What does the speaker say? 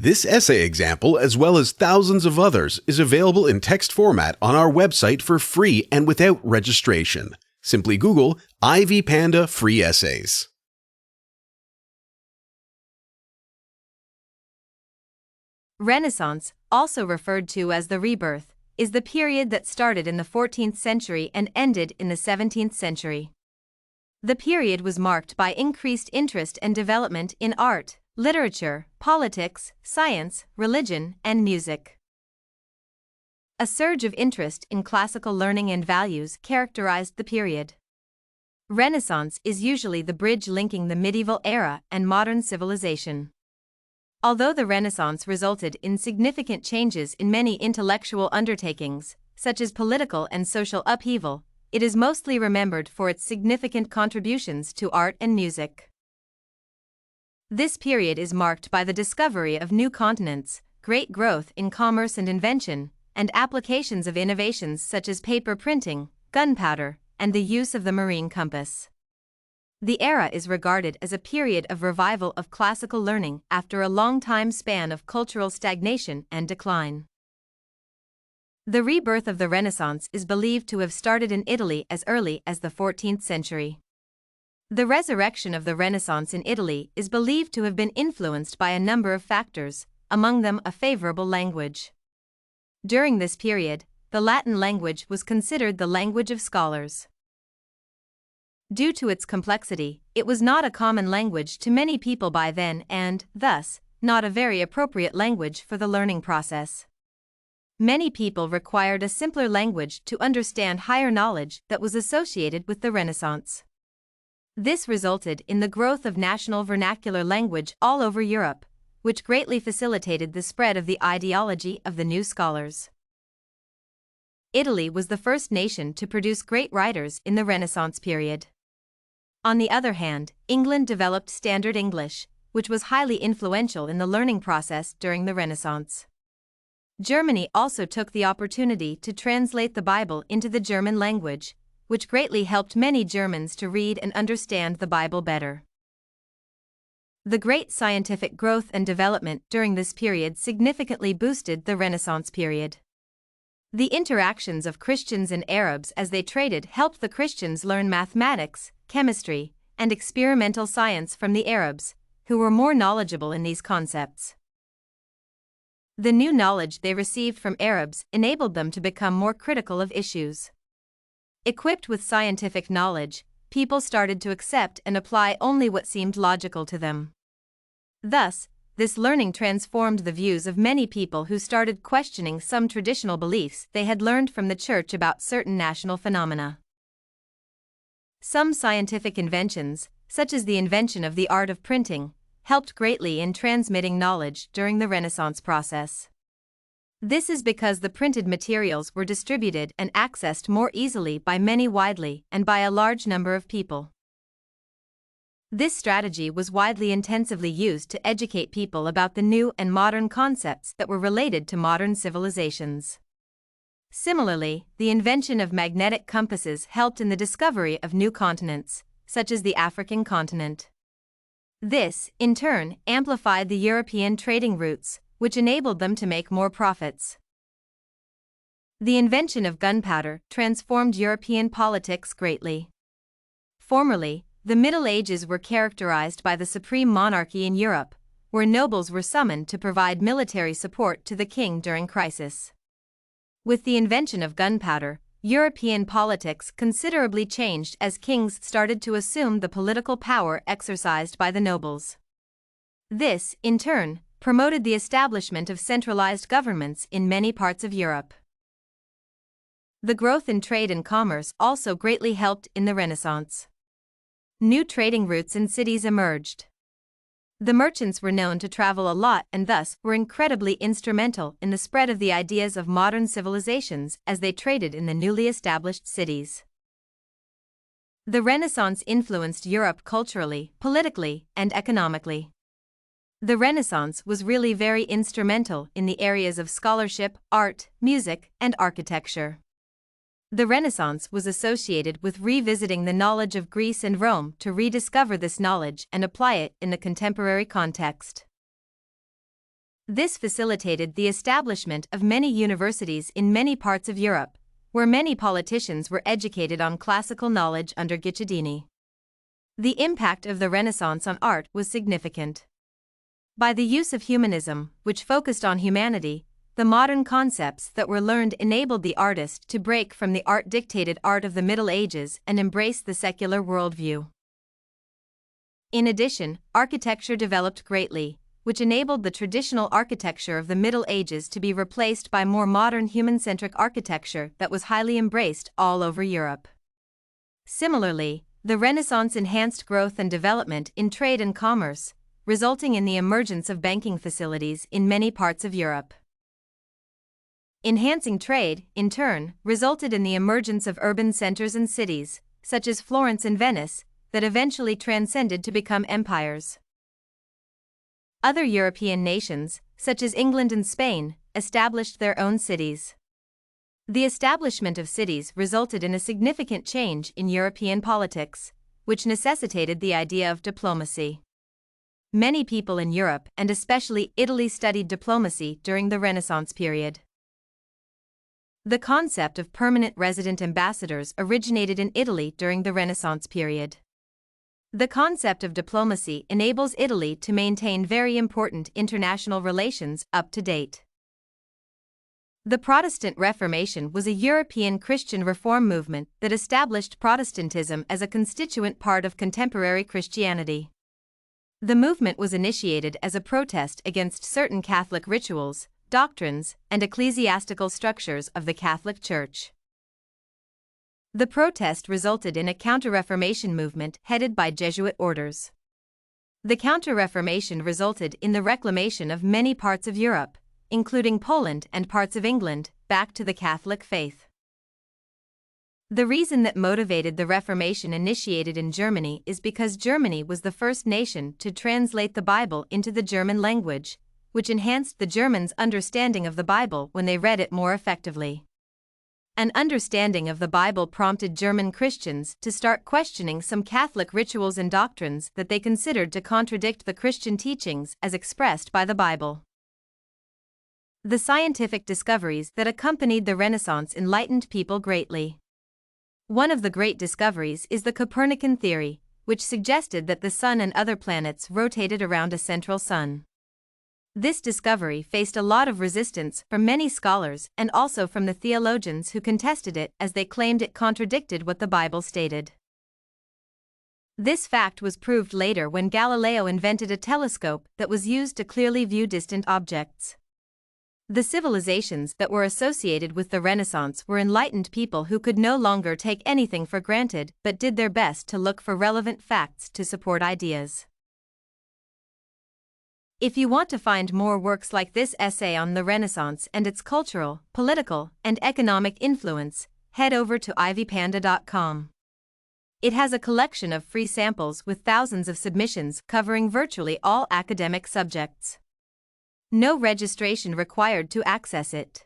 This essay example, as well as thousands of others, is available in text format on our website for free and without registration. Simply Google Ivy Panda Free Essays. Renaissance, also referred to as the Rebirth, is the period that started in the 14th century and ended in the 17th century. The period was marked by increased interest and development in art, literature, politics, science, religion, and music. A surge of interest in classical learning and values characterized the period. Renaissance is usually the bridge linking the medieval era and modern civilization. Although the Renaissance resulted in significant changes in many intellectual undertakings, such as political and social upheaval, it is mostly remembered for its significant contributions to art and music. This period is marked by the discovery of new continents, great growth in commerce and invention, and applications of innovations such as paper printing, gunpowder, and the use of the marine compass. The era is regarded as a period of revival of classical learning after a long time span of cultural stagnation and decline. The rebirth of the Renaissance is believed to have started in Italy as early as the 14th century. The resurrection of the Renaissance in Italy is believed to have been influenced by a number of factors, among them a favorable language. During this period, the Latin language was considered the language of scholars. Due to its complexity, it was not a common language to many people by then and, thus, not a very appropriate language for the learning process. Many people required a simpler language to understand higher knowledge that was associated with the Renaissance. This resulted in the growth of national vernacular language all over Europe, which greatly facilitated the spread of the ideology of the new scholars. Italy was the first nation to produce great writers in the Renaissance period. On the other hand, England developed Standard English, which was highly influential in the learning process during the Renaissance. Germany also took the opportunity to translate the Bible into the German language, which greatly helped many Germans to read and understand the Bible better. The great scientific growth and development during this period significantly boosted the Renaissance period. The interactions of Christians and Arabs as they traded helped the Christians learn mathematics, chemistry, and experimental science from the Arabs, who were more knowledgeable in these concepts. The new knowledge they received from Arabs enabled them to become more critical of issues. Equipped with scientific knowledge, people started to accept and apply only what seemed logical to them. Thus, this learning transformed the views of many people who started questioning some traditional beliefs they had learned from the church about certain national phenomena. Some scientific inventions, such as the invention of the art of printing, helped greatly in transmitting knowledge during the Renaissance process. This is because the printed materials were distributed and accessed more easily by many widely and by a large number of people. This strategy was widely intensively used to educate people about the new and modern concepts that were related to modern civilizations. Similarly, the invention of magnetic compasses helped in the discovery of new continents, such as the African continent. This, in turn, amplified the European trading routes, which enabled them to make more profits. The invention of gunpowder transformed European politics greatly. Formerly, the Middle Ages were characterized by the supreme monarchy in Europe, where nobles were summoned to provide military support to the king during crisis. With the invention of gunpowder, European politics considerably changed as kings started to assume the political power exercised by the nobles. This, in turn, promoted the establishment of centralized governments in many parts of Europe. The growth in trade and commerce also greatly helped in the Renaissance. New trading routes in cities emerged. The merchants were known to travel a lot and thus were incredibly instrumental in the spread of the ideas of modern civilizations as they traded in the newly established cities. The Renaissance influenced Europe culturally, politically, and economically. The Renaissance was really very instrumental in the areas of scholarship, art, music, and architecture. The Renaissance was associated with revisiting the knowledge of Greece and Rome to rediscover this knowledge and apply it in the contemporary context. This facilitated the establishment of many universities in many parts of Europe, where many politicians were educated on classical knowledge under Guisepi. The impact of the Renaissance on art was significant. By the use of humanism, which focused on humanity, the modern concepts that were learned enabled the artist to break from the art-dictated art of the Middle Ages and embrace the secular worldview. In addition, architecture developed greatly, which enabled the traditional architecture of the Middle Ages to be replaced by more modern human-centric architecture that was highly embraced all over Europe. Similarly, the Renaissance enhanced growth and development in trade and commerce, resulting in the emergence of banking facilities in many parts of Europe. Enhancing trade, in turn, resulted in the emergence of urban centers and cities, such as Florence and Venice, that eventually transcended to become empires. Other European nations, such as England and Spain, established their own cities. The establishment of cities resulted in a significant change in European politics, which necessitated the idea of diplomacy. Many people in Europe and especially Italy studied diplomacy during the Renaissance period. The concept of permanent resident ambassadors originated in Italy during the Renaissance period. The concept of diplomacy enables Italy to maintain very important international relations up to date. The Protestant Reformation was a European Christian reform movement that established Protestantism as a constituent part of contemporary Christianity. The movement was initiated as a protest against certain Catholic rituals, doctrines, and ecclesiastical structures of the Catholic Church. The protest resulted in a Counter-Reformation movement headed by Jesuit orders. The Counter-Reformation resulted in the reclamation of many parts of Europe, including Poland and parts of England, back to the Catholic faith. The reason that motivated the Reformation initiated in Germany is because Germany was the first nation to translate the Bible into the German language, which enhanced the Germans' understanding of the Bible when they read it more effectively. An understanding of the Bible prompted German Christians to start questioning some Catholic rituals and doctrines that they considered to contradict the Christian teachings as expressed by the Bible. The scientific discoveries that accompanied the Renaissance enlightened people greatly. One of the great discoveries is the Copernican theory, which suggested that the Sun and other planets rotated around a central sun. This discovery faced a lot of resistance from many scholars and also from the theologians who contested it as they claimed it contradicted what the Bible stated. This fact was proved later when Galileo invented a telescope that was used to clearly view distant objects. The civilizations that were associated with the Renaissance were enlightened people who could no longer take anything for granted but did their best to look for relevant facts to support ideas. If you want to find more works like this essay on the Renaissance and its cultural, political, and economic influence, head over to ivypanda.com. It has a collection of free samples with thousands of submissions covering virtually all academic subjects. No registration required to access it.